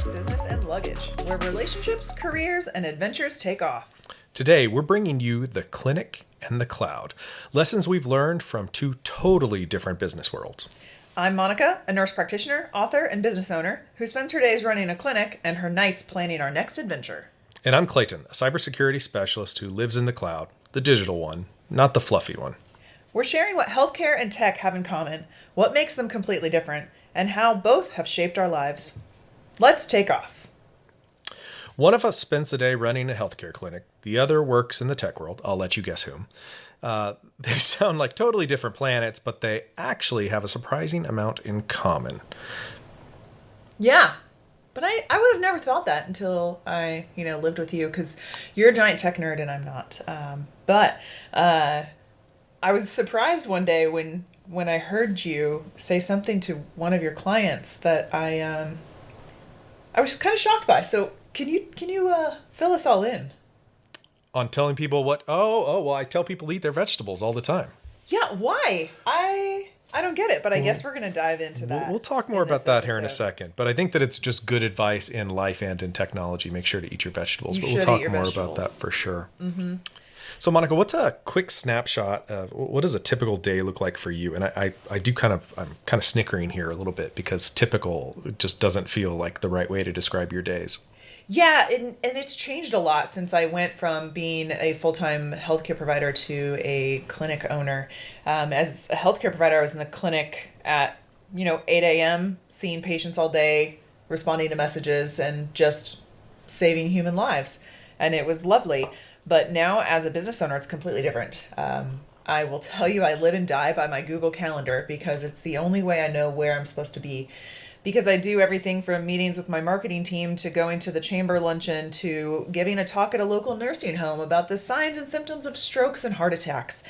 Business and Luggage, where relationships, careers, and adventures take off. Today, we're bringing you the clinic and the cloud, lessons we've learned from two totally different business worlds. I'm Monica, a nurse practitioner, author, and business owner who spends her days running a clinic and her nights planning our next adventure. And I'm Clayton, a cybersecurity specialist who lives in the cloud, the digital one, not the fluffy one. We're sharing what healthcare and tech have in common, what makes them completely different, and how both have shaped our lives. Let's take off. One of us spends the day running a healthcare clinic. The other works in the tech world. I'll let you guess whom. They sound like totally different planets, but they actually have a surprising amount in common. Yeah, but I would have never thought that until I, lived with you, because you're a giant tech nerd and I'm not. But I was surprised one day when I heard you say something to one of your clients that I was kind of shocked by. So can you fill us all in? On telling people what? Well, I tell people to eat their vegetables all the time. Yeah, why? I don't get it, but I guess we're going to dive into that. We'll talk more about that here in a second. But I think that it's just good advice in life and in technology. Make sure to eat your vegetables. But we'll talk more about that for sure. Mm-hmm. So, Monica, what's a quick snapshot of what does a typical day look like for you? And I'm kind of snickering here a little bit because typical just doesn't feel like the right way to describe your days. Yeah, and it's changed a lot since I went from being a full-time healthcare provider to a clinic owner. As a healthcare provider, I was in the clinic at 8 a.m., seeing patients all day, responding to messages, and just saving human lives. And it was lovely. But now, as a business owner, it's completely different. I will tell you, I live and die by my Google Calendar because it's the only way I know where I'm supposed to be. Because I do everything from meetings with my marketing team to going to the chamber luncheon to giving a talk at a local nursing home about the signs and symptoms of strokes and heart attacks.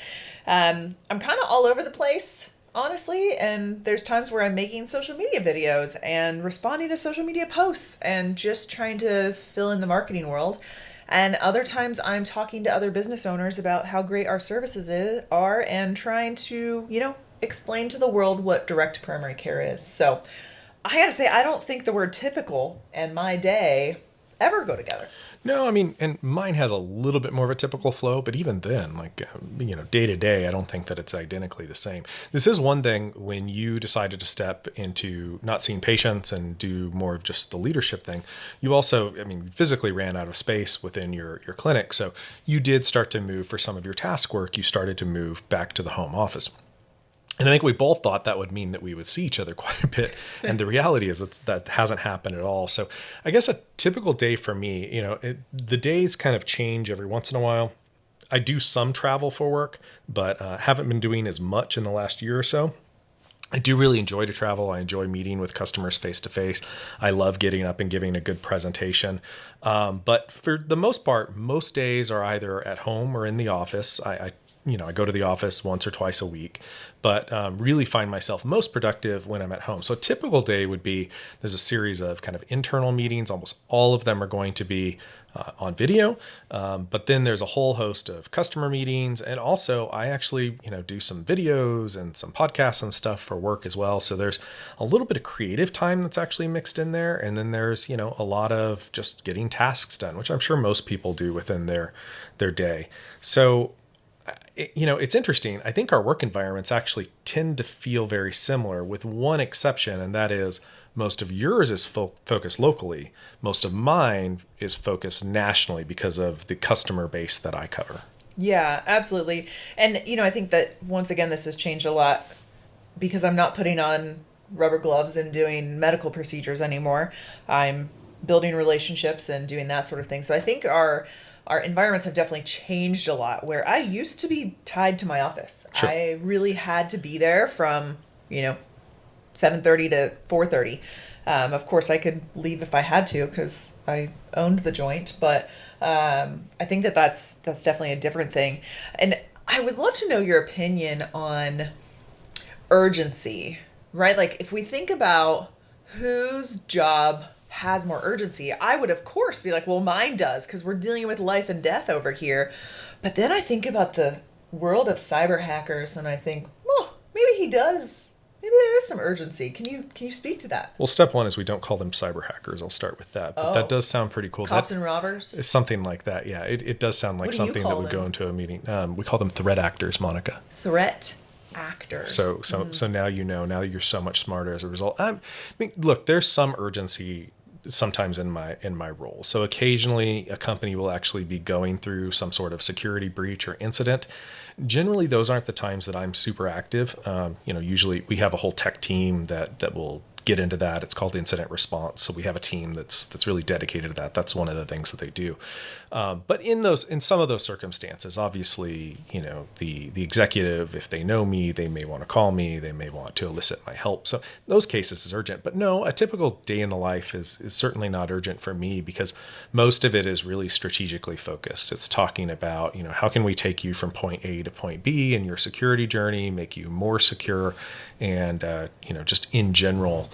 I'm kind of all over the place, honestly, and there's times where I'm making social media videos and responding to social media posts and just trying to fill in the marketing world. And other times I'm talking to other business owners about how great our services are and trying to, explain to the world what direct primary care is. So I gotta say, I don't think the word typical and my day ever go together. No, I mean, and mine has a little bit more of a typical flow, but even then, day to day, I don't think that it's identically the same. This is one thing when you decided to step into not seeing patients and do more of just the leadership thing. You also, physically ran out of space within your clinic. So you did start to move for some of your task work. You started to move back to the home office. And I think we both thought that would mean that we would see each other quite a bit. And the reality is that hasn't happened at all. So I guess a typical day for me, the days kind of change every once in a while. I do some travel for work, but haven't been doing as much in the last year or so. I do really enjoy to travel. I enjoy meeting with customers face to face. I love getting up and giving a good presentation. But for the most part, most days are either at home or in the office. I go to the office once or twice a week, but really find myself most productive when I'm at home. So a typical day would be, there's a series of kind of internal meetings. Almost all of them are going to be on video. But then there's a whole host of customer meetings. And also I actually, do some videos and some podcasts and stuff for work as well. So there's a little bit of creative time that's actually mixed in there. And then there's, a lot of just getting tasks done, which I'm sure most people do within their day. So it's interesting. I think our work environments actually tend to feel very similar with one exception, and that is most of yours is focused locally. Most of mine is focused nationally because of the customer base that I cover. Yeah, absolutely. And, I think that once again, this has changed a lot because I'm not putting on rubber gloves and doing medical procedures anymore. I'm building relationships and doing that sort of thing. So I think our environments have definitely changed a lot, where I used to be tied to my office. Sure. I really had to be there from, 7:30 to 4:30. Of course, I could leave if I had to because I owned the joint, but I think that's definitely a different thing. And I would love to know your opinion on urgency, right? Like if we think about whose job has more urgency, I would of course be like, well, mine does, because we're dealing with life and death over here. But then I think about the world of cyber hackers and I think, well, maybe maybe there is some urgency. Can you speak to that? Well, step one is we don't call them cyber hackers. I'll start with that. But that does sound pretty cool. Cops that and robbers? is something like that. Yeah, it does sound like What do you something that call would go them? into a meeting. We call them threat actors, Monica. Threat actors. So now you know. Now you're so much smarter as a result. I mean, look, there's some urgency sometimes in my role. So occasionally a company will actually be going through some sort of security breach or incident. Generally, those aren't the times that I'm super active. Usually we have a whole tech team that will get into that. It's called incident response. So we have a team that's really dedicated to that. That's one of the things that they do. But in some of those circumstances, obviously, the executive, if they know me, they may want to call me. They may want to elicit my help. So those cases is urgent. But no, a typical day in the life is certainly not urgent for me because most of it is really strategically focused. It's talking about, how can we take you from point A to point B in your security journey, make you more secure, and just in general,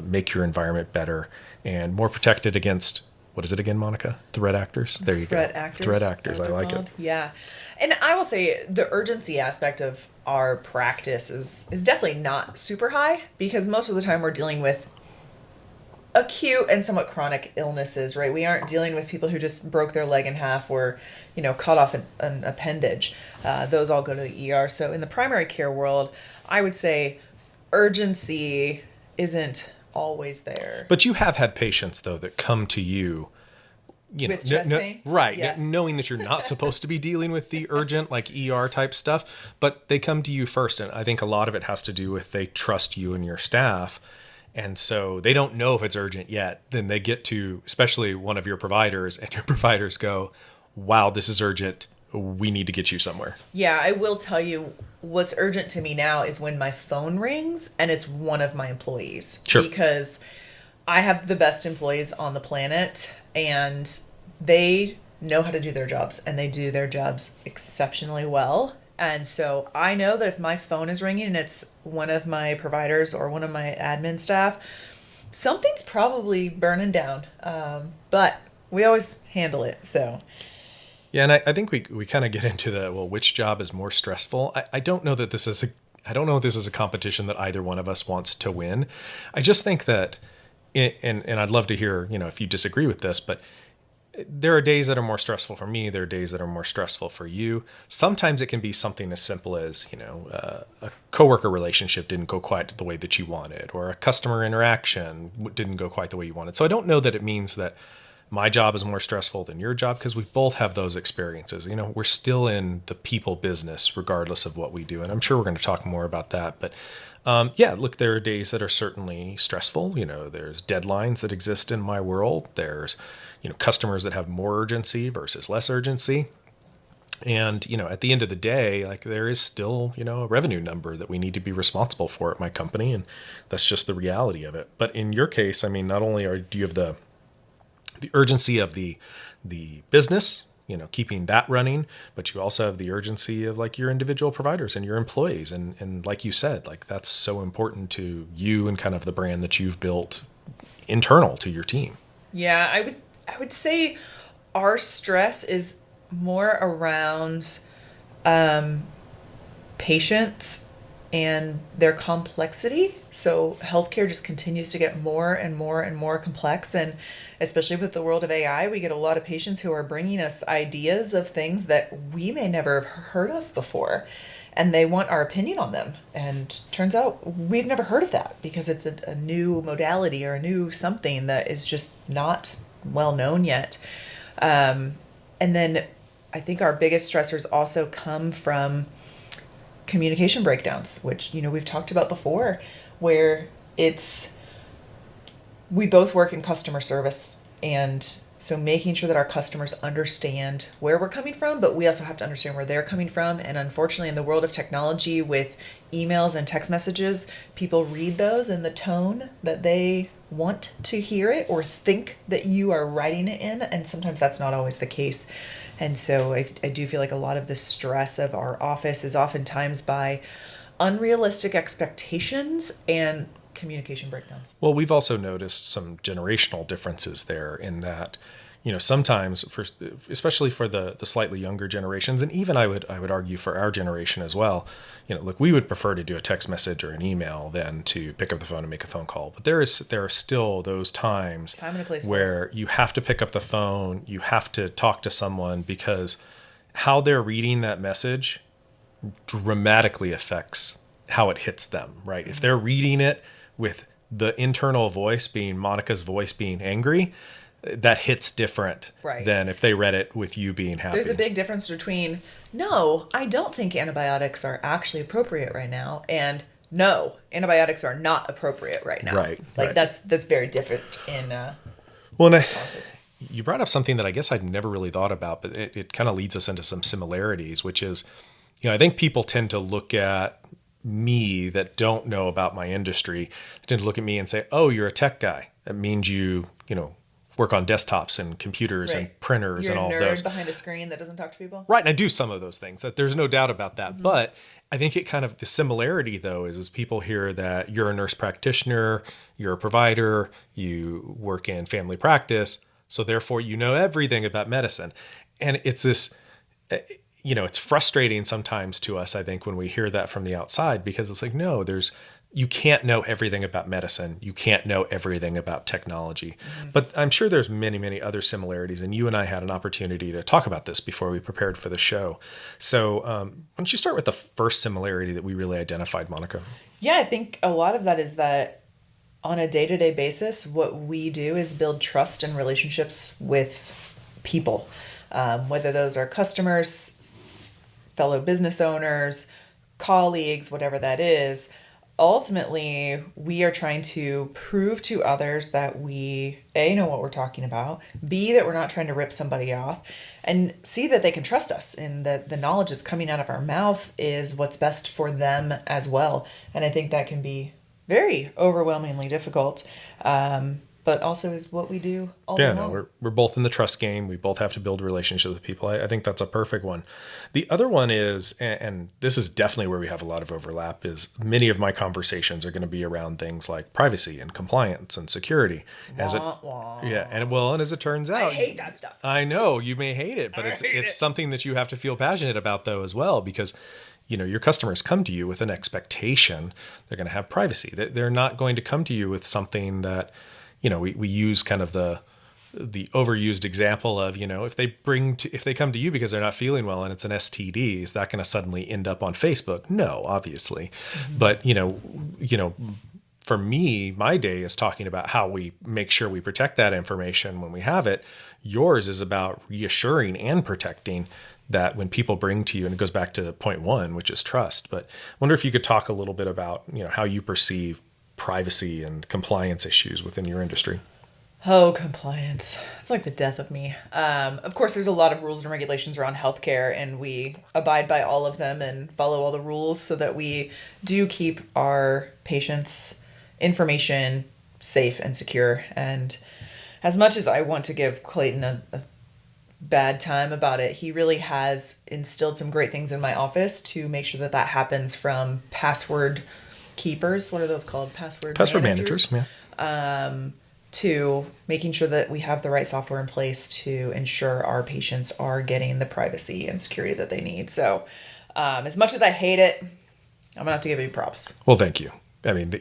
make your environment better and more protected against, what is it again, Monica? Threat actors. There you Threat go. actors. Threat actors. I That's what like they're it. called. Yeah. And I will say the urgency aspect of our practice is definitely not super high because most of the time we're dealing with acute and somewhat chronic illnesses, right? We aren't dealing with people who just broke their leg in half or, cut off an appendage. Those all go to the ER. So in the primary care world, I would say urgency isn't always there. But you have had patients, though, that come to you, With chest pain? right, Yes. knowing that you're not supposed to be dealing with the urgent, like ER type stuff, but they come to you first. And I think a lot of it has to do with they trust you and your staff. And so they don't know if it's urgent yet. Then they get to, especially one of your providers, and your providers go, wow, this is urgent. We need to get you somewhere. Yeah, I will tell you what's urgent to me now is when my phone rings and it's one of my employees. Sure. Because I have the best employees on the planet and they know how to do their jobs and they do their jobs exceptionally well. And so I know that if my phone is ringing and it's one of my providers or one of my admin staff, something's probably burning down. But we always handle it, so... Yeah, and I think we kind of get into which job is more stressful? I don't know that this is a competition that either one of us wants to win. I just think that, and I'd love to hear, if you disagree with this, but there are days that are more stressful for me. There are days that are more stressful for you. Sometimes it can be something as simple as, a coworker relationship didn't go quite the way that you wanted, or a customer interaction didn't go quite the way you wanted. So I don't know that it means that my job is more stressful than your job because we both have those experiences. We're still in the people business regardless of what we do. And I'm sure we're going to talk more about that. But look, there are days that are certainly stressful. There's deadlines that exist in my world. There's, customers that have more urgency versus less urgency. And, at the end of the day, like there is still, a revenue number that we need to be responsible for at my company. And that's just the reality of it. But in your case, I mean, not only do you have the urgency of the business, keeping that running, but you also have the urgency of like your individual providers and your employees. And like you said, like that's so important to you and kind of the brand that you've built internal to your team. Yeah, I would say our stress is more around patients and their complexity. So healthcare just continues to get more and more and more complex. And especially with the world of AI, we get a lot of patients who are bringing us ideas of things that we may never have heard of before. And they want our opinion on them. And turns out we've never heard of that because it's a new modality or a new something that is just not well known yet. And then I think our biggest stressors also come from communication breakdowns, which, we've talked about before, where we both work in customer service. And so making sure that our customers understand where we're coming from, but we also have to understand where they're coming from. And unfortunately, in the world of technology with emails and text messages, people read those in the tone that they want to hear it or think that you are writing it in. And sometimes that's not always the case. And so I do feel like a lot of the stress of our office is oftentimes by unrealistic expectations and communication breakdowns. Well, we've also noticed some generational differences there in that, sometimes especially for the slightly younger generations, and even I would argue for our generation as well, look, we would prefer to do a text message or an email than to pick up the phone and make a phone call. But there are still those times Time and a place where you have to pick up the phone, you have to talk to someone, because how they're reading that message dramatically affects how it hits them, right? Mm-hmm. If they're reading it with the internal voice being Monica's voice being angry, that hits different than if they read it with you being happy. There's a big difference between, no, I don't think antibiotics are actually appropriate right now, and no, antibiotics are not appropriate right now. Right. That's very different in responses. You brought up something that I guess I'd never really thought about, but it kind of leads us into some similarities, which is, I think people tend to look at me that don't know about my industry, tend to look at me and say, oh, you're a tech guy. That means you work on desktops and computers and printers and all of those. You're a nerd behind a screen that doesn't talk to people. Right, and I do some of those things. There's no doubt about that. Mm-hmm. But I think the similarity, though, is people hear that you're a nurse practitioner, you're a provider, you work in family practice, so therefore you know everything about medicine. And it's this, it's frustrating sometimes to us, I think, when we hear that from the outside, because it's like, no, you can't know everything about medicine. You can't know everything about technology. Mm-hmm. But I'm sure there's many, many other similarities. And you and I had an opportunity to talk about this before we prepared for the show. So why don't you start with the first similarity that we really identified, Monica? Yeah, I think a lot of that is that on a day-to-day basis, what we do is build trust and relationships with people, whether those are customers, fellow business owners, colleagues, whatever that is. Ultimately, we are trying to prove to others that we, A, know what we're talking about, B, that we're not trying to rip somebody off, and C, that they can trust us and that the knowledge that's coming out of our mouth is what's best for them as well. And I think that can be very overwhelmingly difficult, but also is what we do all day long. We're both in the trust game. We both have to build relationships with people. I think that's a perfect one. The other one is, and this is definitely where we have a lot of overlap, is many of my conversations are going to be around things like privacy and compliance and security. And as it turns out, I hate that stuff. I know you may hate it, but it's something that you have to feel passionate about, though, as well, because your customers come to you with an expectation. They're going to have privacy. They're not going to come to you with something that, we use kind of the overused example of, if they come to you because they're not feeling well and it's an STD, is that going to suddenly end up on Facebook? No, obviously. Mm-hmm. But, for me, my day is talking about how we make sure we protect that information when we have it. Yours is about reassuring and protecting that when people bring to you, and it goes back to point one, which is trust. But I wonder if you could talk a little bit about, how you perceive privacy and compliance issues within your industry. Oh, compliance. It's like the death of me. Of course, there's a lot of rules and regulations around healthcare, and we abide by all of them and follow all the rules so that we do keep our patients' information safe and secure. And as much as I want to give Clayton a bad time about it, he really has instilled some great things in my office to make sure that happens, from password keepers, what are those called? Password managers. Yeah. To making sure that we have the right software in place to ensure our patients are getting the privacy and security that they need. So as much as I hate it, I'm gonna have to give you props. Well, thank you. I mean,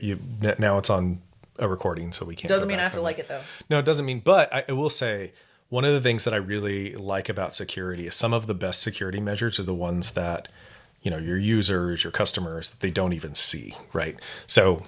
now it's on a recording, so we can't. Doesn't mean I have to like it, though. No, it doesn't mean. But I will say, one of the things that I really like about security is some of the best security measures are the ones that, your users, your customers, that they don't even see, right? So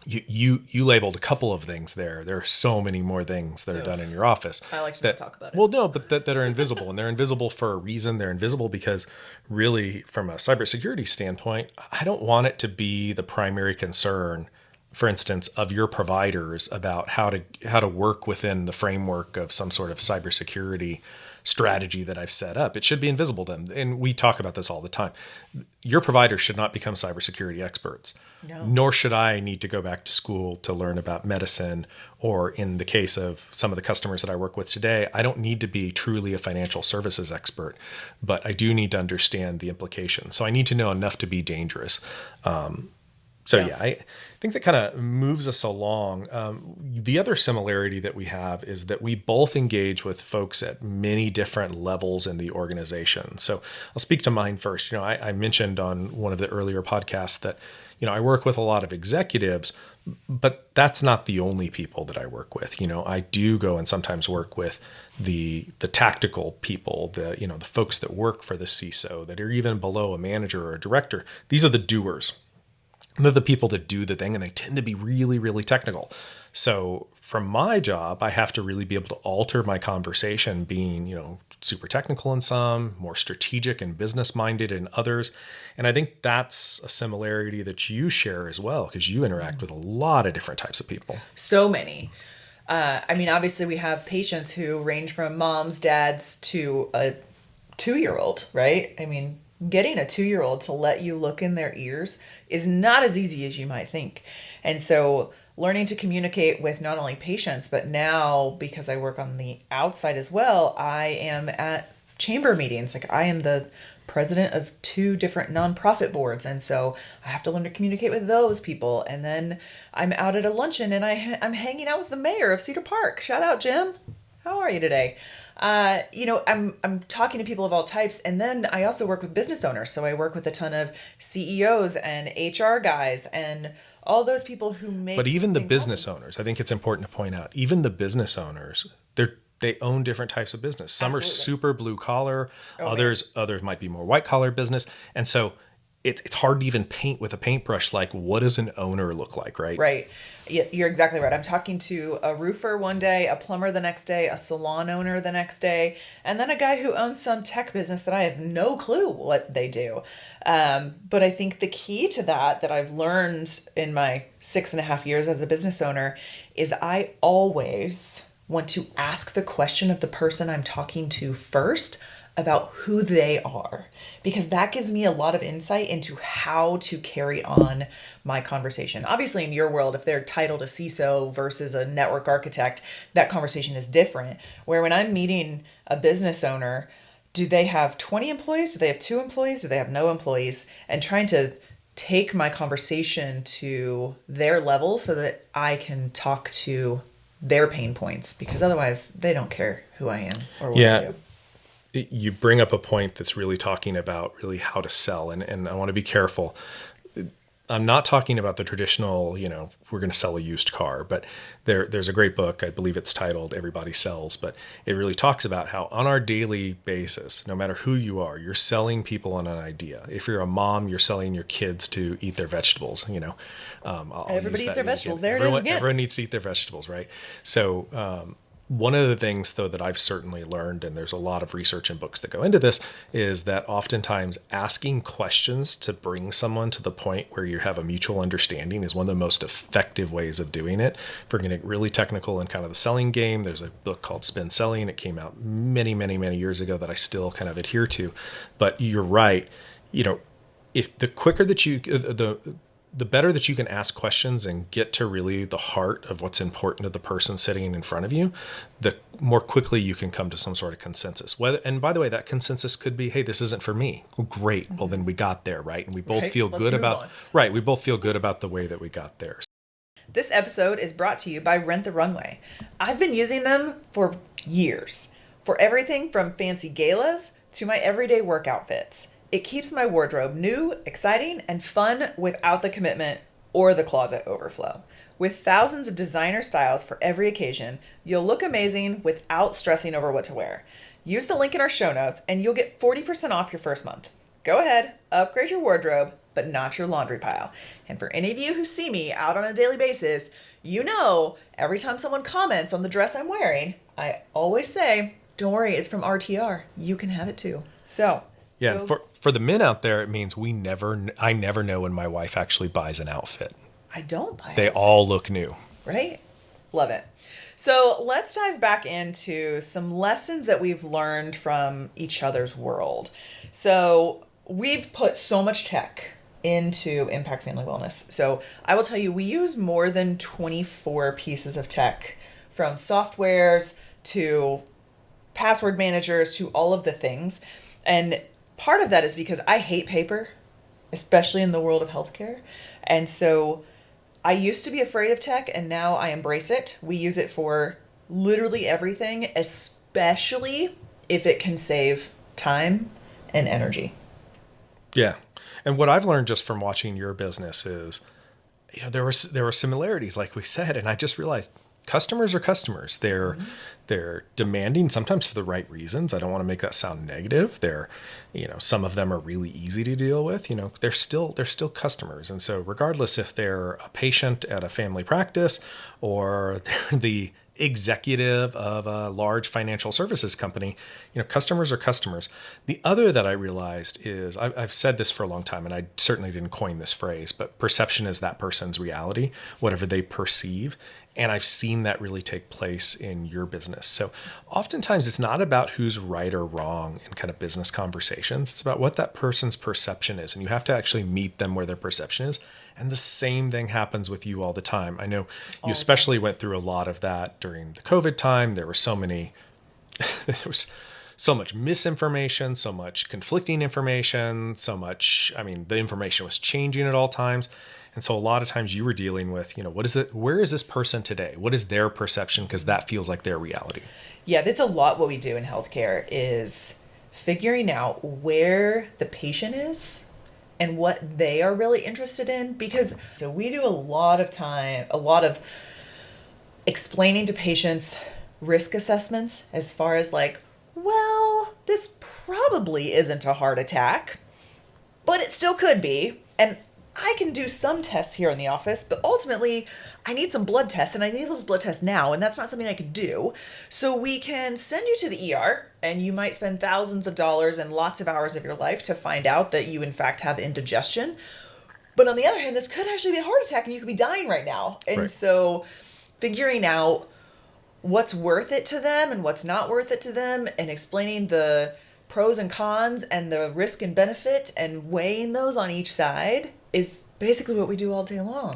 you labeled a couple of things there. There are so many more things that are done in your office. I like to talk about it. Well, no, but that are invisible, and they're invisible for a reason. They're invisible because, really, from a cybersecurity standpoint, I don't want it to be the primary concern, for instance, of your providers about how to work within the framework of some sort of cybersecurity strategy that I've set up. It should be invisible to them. And we talk about this all the time. Your providers should not become cybersecurity experts. No. Nor should I need to go back to school to learn about medicine, or in the case of some of the customers that I work with today, I don't need to be truly a financial services expert, but I do need to understand the implications. So I need to know enough to be dangerous. So Yeah. yeah, I think that kind of moves us along. The other similarity that we have is that we both engage with folks at many different levels in the organization. So I'll speak to mine first. I mentioned on one of the earlier podcasts that, I work with a lot of executives, but that's not the only people that I work with. I do go and sometimes work with the tactical people, the folks that work for the CISO that are even below a manager or a director. These are the doers. They're the people that do the thing, and they tend to be really, really technical. So from my job, I have to really be able to alter my conversation, being, super technical in some, more strategic and business minded in others. And I think that's a similarity that you share as well, because you interact with a lot of different types of people. So many. Obviously, we have patients who range from moms, dads to a 2-year-old, right? Getting a 2-year-old to let you look in their ears is not as easy as you might think. And so learning to communicate with not only patients, but now, because I work on the outside as well, I am at chamber meetings. Like, I am the president of 2 different nonprofit boards. And so I have to learn to communicate with those people. And then I'm out at a luncheon and I'm hanging out with the mayor of Cedar Park. Shout out, Jim. How are you today? I'm talking to people of all types, and then I also work with business owners. So I work with a ton of CEOs and HR guys and all those people who make. But even the things business happen. owners, I think it's important to point out, even the business owners, they own different types of business. Some Absolutely. are super blue collar, Oh, others might be more white collar business, and so it's hard to even paint with a paintbrush. Like, what does an owner look like, right? Right. You're exactly right. I'm talking to a roofer one day, a plumber the next day, a salon owner the next day, and then a guy who owns some tech business that I have no clue what they do. But I think the key to that I've learned in my 6.5 years as a business owner is I always want to ask the question of the person I'm talking to first about who they are, because that gives me a lot of insight into how to carry on my conversation. Obviously, in your world, if they're titled a CISO versus a network architect, that conversation is different. Where when I'm meeting a business owner, do they have 20 employees? Do they have 2 employees? Do they have no employees? And trying to take my conversation to their level so that I can talk to their pain points, because otherwise they don't care who I am or what I do. You bring up a point that's really talking about really how to sell. And I want to be careful. I'm not talking about the traditional, we're going to sell a used car, but there's a great book. I believe it's titled Everybody Sells, but it really talks about how on our daily basis, no matter who you are, you're selling people on an idea. If you're a mom, you're selling your kids to eat their vegetables, Everybody eats their vegetables. There it is again. Everyone needs to eat their vegetables, right? So, one of the things, though, that I've certainly learned, and there's a lot of research and books that go into this, is that oftentimes asking questions to bring someone to the point where you have a mutual understanding is one of the most effective ways of doing it. If we're going to get really technical in kind of the selling game, there's a book called Spin Selling. It came out many, many, many years ago that I still kind of adhere to. But you're right. If the quicker that the better that you can ask questions and get to really the heart of what's important to the person sitting in front of you, the more quickly you can come to some sort of consensus. And by the way, that consensus could be, hey, this isn't for me. Well, great. Well, then we got there, right? And we both feel good about, right. We both feel good about the way that we got there. This episode is brought to you by Rent the Runway. I've been using them for years, for everything from fancy galas to my everyday work outfits. It keeps my wardrobe new, exciting, and fun without the commitment or the closet overflow. With thousands of designer styles for every occasion, you'll look amazing without stressing over what to wear. Use the link in our show notes and you'll get 40% off your first month. Go ahead, upgrade your wardrobe, but not your laundry pile. And for any of you who see me out on a daily basis, every time someone comments on the dress I'm wearing, I always say, don't worry, it's from RTR. You can have it too. So... yeah, for the men out there, it means I never know when my wife actually buys an outfit. I don't buy They outfits. all look new. Right? Love it. So let's dive back into some lessons that we've learned from each other's world. So we've put so much tech into Impact Family Wellness. So I will tell you, we use more than 24 pieces of tech, from softwares to password managers to all of the things. And part of that is because I hate paper. especially in the world of healthcare. And so I used to be afraid of tech, and now I embrace it. We use it for literally everything, especially if it can save time and energy. Yeah. And what I've learned just from watching your business is, there were similarities, like we said, and I just realized customers are customers. They're demanding sometimes for the right reasons. I don't want to make that sound negative. Some of them are really easy to deal with. They're still customers, and so regardless if they're a patient at a family practice or they're the executive of a large financial services company, customers are customers. The other that I realized is, I've said this for a long time, and I certainly didn't coin this phrase, but perception is that person's reality, whatever they perceive. And I've seen that really take place in your business. So oftentimes it's not about who's right or wrong in kind of business conversations. It's about what that person's perception is. And you have to actually meet them where their perception is. And the same thing happens with you all the time. I know you especially went through a lot of that during the COVID time. There were there was so much misinformation, so much conflicting information, the information was changing at all times. And so a lot of times you were dealing with, where is this person today? What is their perception? Because that feels like their reality. Yeah, that's a lot what we do in healthcare is figuring out where the patient is and what they are really interested in. Because so we do a lot of explaining to patients risk assessments as far as this probably isn't a heart attack, but it still could be. And I can do some tests here in the office, but ultimately I need some blood tests, and I need those blood tests now, and that's not something I could do. So we can send you to the ER, and you might spend thousands of dollars and lots of hours of your life to find out that you in fact have indigestion. But on the other hand, this could actually be a heart attack, and you could be dying right now. And Right. So figuring out what's worth it to them and what's not worth it to them, and explaining the pros and cons and the risk and benefit and weighing those on each side is basically what we do all day long.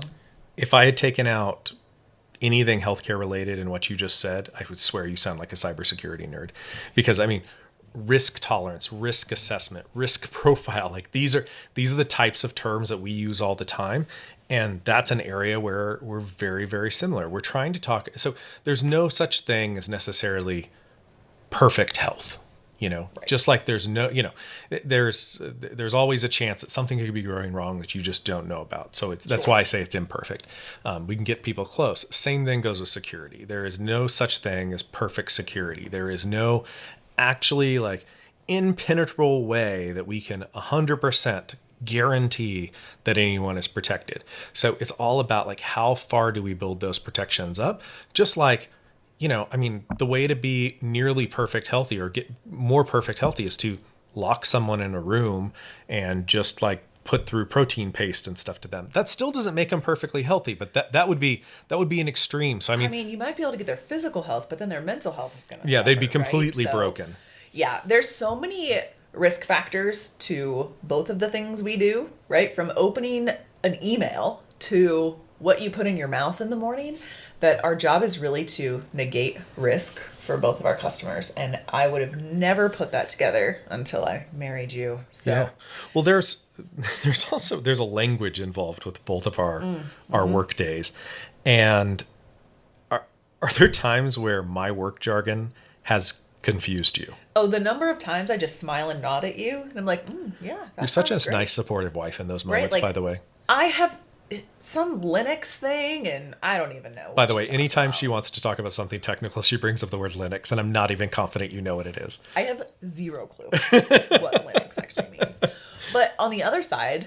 If I had taken out anything healthcare related in what you just said, I would swear you sound like a cybersecurity nerd. Because risk tolerance, risk assessment, risk profile, these are the types of terms that we use all the time. And that's an area where we're very, very similar. We're trying to talk. So there's no such thing as necessarily perfect health. Right. Just like there's always a chance that something could be going wrong that you just don't know about. So that's why I say it's imperfect. We can get people close. Same thing goes with security. There is no such thing as perfect security. There is no actually impenetrable way that we can 100% guarantee that anyone is protected. So it's all about how far do we build those protections up? Just like, the way to be nearly perfect healthy or get more perfect healthy is to lock someone in a room and just put through protein paste and stuff to them. That still doesn't make them perfectly healthy, but that would be an extreme. So you might be able to get their physical health, but then their mental health is going to suffer, they'd be completely broken. Yeah, there's so many risk factors to both of the things we do, right? From opening an email to what you put in your mouth in the morning, that our job is really to negate risk for both of our customers. And I would have never put that together until I married you. So yeah. Well, there's a language involved with both of our work days. And are there times where my work jargon has confused you? Oh, the number of times I just smile and nod at you, and I'm like, yeah. You're such a great. Nice, supportive wife in those moments, by the way. I have some Linux thing, and I don't even know. By the way, anytime she wants to talk about something technical, she brings up the word Linux, and I'm not even confident you know what it is. I have zero clue what Linux actually means. But on the other side,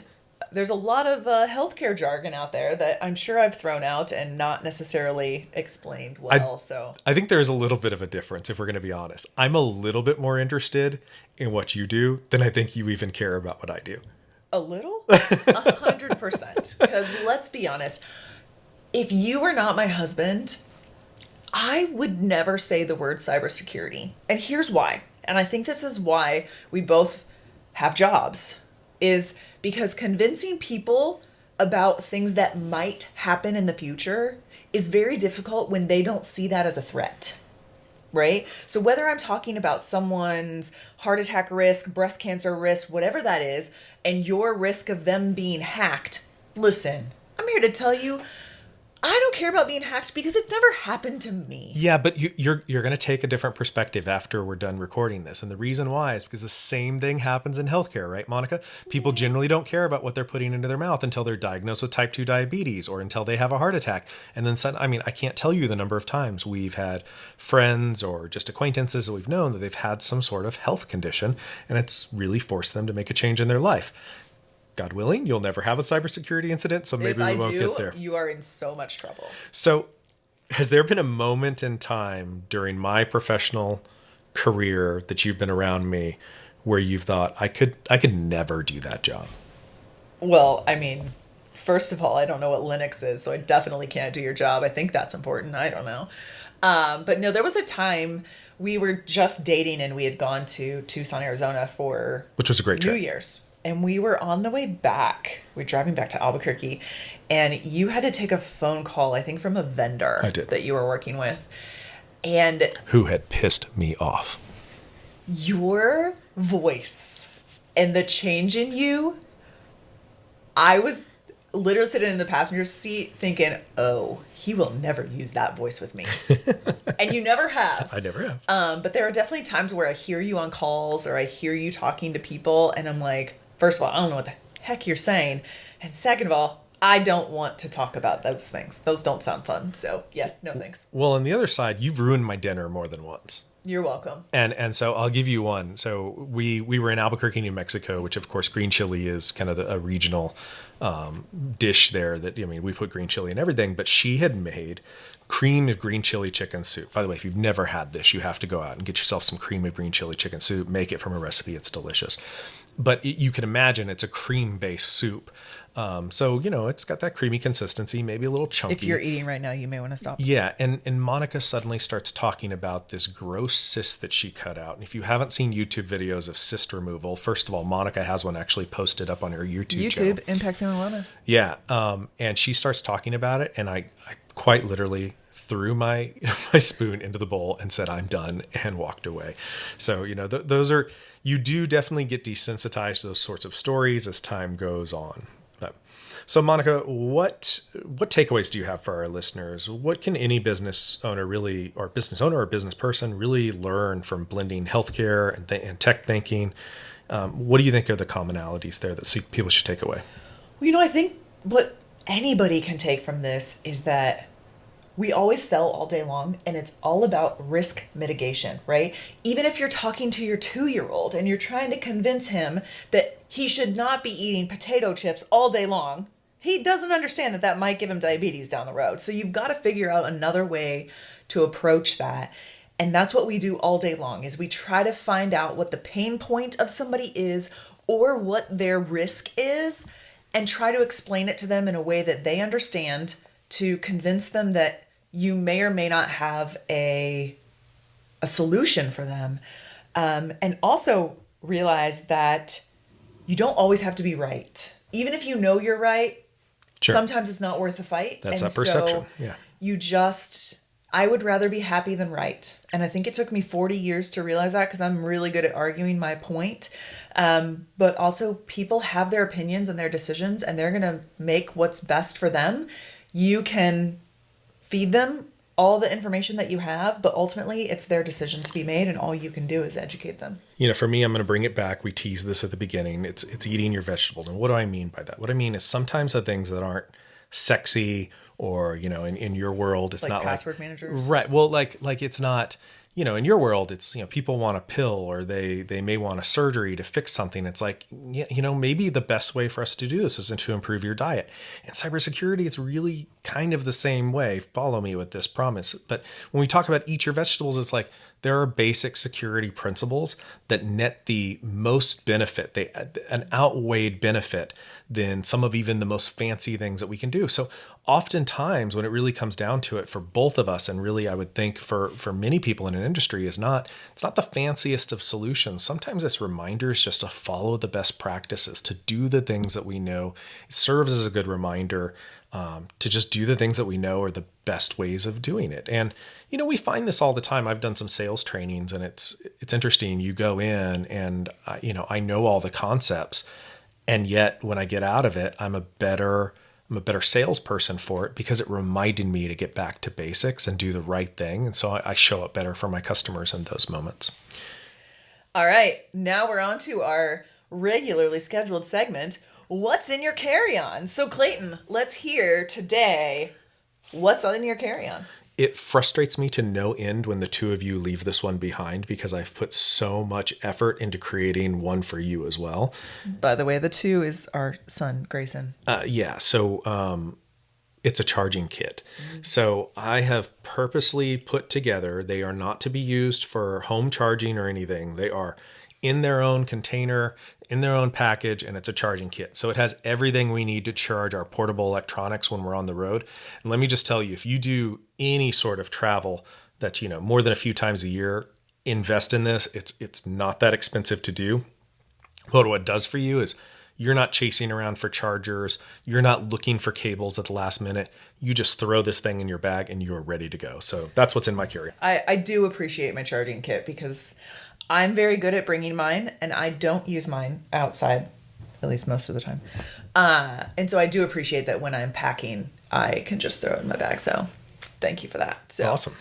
there's a lot of healthcare jargon out there that I'm sure I've thrown out and not necessarily explained well. I think there's a little bit of a difference, if we're going to be honest. I'm a little bit more interested in what you do than I think you even care about what I do. A little? 100%. Because let's be honest, if you were not my husband, I would never say the word cybersecurity. And here's why. And I think this is why we both have jobs, is because convincing people about things that might happen in the future is very difficult when they don't see that as a threat. right? So whether I'm talking about someone's heart attack risk, breast cancer risk, whatever that is, and your risk of them being hacked, listen, I'm here to tell you, I don't care about being hacked because it's never happened to me. Yeah, but you're going to take a different perspective after we're done recording this. And the reason why is because the same thing happens in healthcare, right, Monica? People generally don't care about what they're putting into their mouth until they're diagnosed with type 2 diabetes or until they have a heart attack. And then, I mean, I can't tell you the number of times we've had friends or just acquaintances that we've known that they've had some sort of health condition, and it's really forced them to make a change in their life. God willing, you'll never have a cybersecurity incident, so maybe we won't get there. You are in so much trouble. So, has there been a moment in time during my professional career that you've been around me where you've thought I could never do that job? Well, I mean, first of all, I don't know what Linux is, so I definitely can't do your job. I think that's important. I don't know. But no, there was a time we were just dating and we had gone to Tucson, Arizona for Which was a great New trip. Year's. And we were on the way back. We were driving back to Albuquerque, and you had to take a phone call, I think, from a vendor I did. that you were working with. And Who had pissed me off? your voice and the change in you, I was literally sitting in the passenger seat thinking, oh, he will never use that voice with me. And you never have. I never have. But there are definitely times where I hear you on calls or I hear you talking to people and I'm like, first of all, I don't know what the heck you're saying. And second of all, I don't want to talk about those things. Those don't sound fun. So yeah, no thanks. Well, on the other side, you've ruined my dinner more than once. You're welcome. And so I'll give you one. So we were in Albuquerque, New Mexico, which of course green chili is kind of a regional dish there. That, I mean, we put green chili in everything. But she had made cream of green chili chicken soup. By the way, if you've never had this, you have to go out and get yourself some cream of green chili chicken soup. Make it from a recipe; it's delicious. But you can imagine it's a cream-based soup. So, you know, it's got that creamy consistency, maybe a little chunky. If you're eating right now, you may want to stop. Yeah, and Monica suddenly starts talking about this gross cyst that she cut out. And if you haven't seen YouTube videos of cyst removal, first of all, Monica has one actually posted up on her YouTube channel. Impact Human Wellness. Yeah, and she starts talking about it, and I quite literally threw my spoon into the bowl and said, I'm done, and walked away. So, you know, those are, you do definitely get desensitized to those sorts of stories as time goes on. So Monica, what takeaways do you have for our listeners? What can any business owner really, or business owner or business person really learn from blending healthcare and tech thinking? What do you think are the commonalities there that people should take away? Well, you know, I think what anybody can take from this is that we always sell all day long, and it's all about risk mitigation, right? Even if you're talking to your 2-year-old and you're trying to convince him that he should not be eating potato chips all day long, he doesn't understand that that might give him diabetes down the road. So you've got to figure out another way to approach that. And that's what we do all day long, is we try to find out what the pain point of somebody is or what their risk is and try to explain it to them in a way that they understand, to convince them that you may or may not have a solution for them. And also realize that you don't always have to be right. Even if you know you're right, Sure. Sometimes it's not worth the fight. That's and that perception. So I would rather be happy than right. And I think it took me 40 years to realize that, because I'm really good at arguing my point. But also, people have their opinions and their decisions, and they're going to make what's best for them. You can feed them all the information that you have, but ultimately it's their decision to be made, and all you can do is educate them. You know, for me, I'm going to bring it back. We teased this at the beginning. It's eating your vegetables. And what do I mean by that? What I mean is sometimes the things that aren't sexy, or, you know, in your world, it's like not password managers. Right. Well, like it's not, you know, in your world, it's, you know, people want a pill, or they may want a surgery to fix something. It's like, yeah, you know, maybe the best way for us to do this is to improve your diet. And cybersecurity, it's really kind of the same way. Follow me with this promise. But when we talk about eat your vegetables, it's like there are basic security principles that net the most benefit, an outweighed benefit than some of even the most fancy things that we can do. So oftentimes when it really comes down to it for both of us, and really I would think for many people in an industry, it's not the fanciest of solutions. Sometimes it's reminders just to follow the best practices, to do the things that we know. It serves as a good reminder to just do the things that we know are the best ways of doing it. And, we find this all the time. I've done some sales trainings, and it's interesting. You go in and, I know all the concepts, and yet when I get out of it, I'm a better salesperson for it because it reminded me to get back to basics and do the right thing. And so I show up better for my customers in those moments. All right. Now we're on to our regularly scheduled segment, What's in Your Carry-On? So Clayton, let's hear today, what's in your carry-on? It frustrates me to no end when the two of you leave this one behind because I've put so much effort into creating one for you as well. By the way, the two is our son, Grayson. So it's a charging kit. So I have purposely put together, they are not to be used for home charging or anything. They are in their own container, in their own package, and it's a charging kit. So it has everything we need to charge our portable electronics when we're on the road. And let me just tell you, if you do any sort of travel that, more than a few times a year, invest in this. It's not that expensive to do. But what it does for you is you're not chasing around for chargers. You're not looking for cables at the last minute. You just throw this thing in your bag and you're ready to go. So that's what's in my carry. I do appreciate my charging kit because I'm very good at bringing mine, and I don't use mine outside, at least most of the time. And so I do appreciate that when I'm packing, I can just throw it in my bag. So thank you for that. So awesome.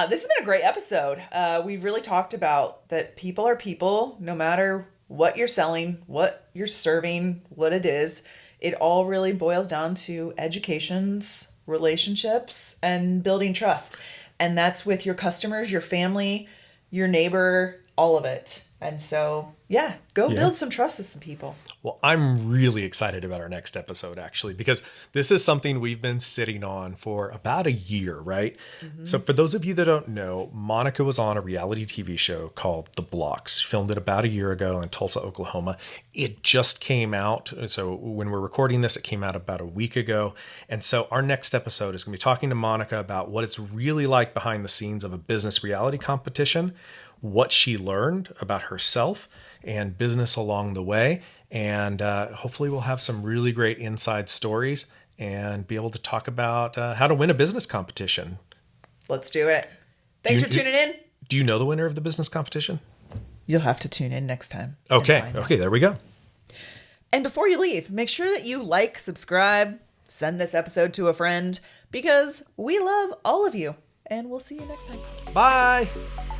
This has been a great episode. We've really talked about that people are people, no matter what you're selling, what you're serving, what it is. It all really boils down to educations, relationships, and building trust. And that's with your customers, your family, your neighbor, all of it. And so, build some trust with some people. Well, I'm really excited about our next episode, actually, because this is something we've been sitting on for about a year, right? Mm-hmm. So for those of you that don't know, Monica was on a reality TV show called The Blocks. She filmed it about a year ago in Tulsa, Oklahoma. It just came out. So when we're recording this, it came out about a week ago. And so our next episode is going to be talking to Monica about what it's really like behind the scenes of a business reality competition, what she learned about herself and business along the way. And hopefully we'll have some really great inside stories and be able to talk about how to win a business competition. Let's do it. Thanks for tuning in. Do you know the winner of the business competition? You'll have to tune in next time. Okay, there we go. And before you leave, make sure that you like, subscribe, send this episode to a friend, because we love all of you. And we'll see you next time. Bye.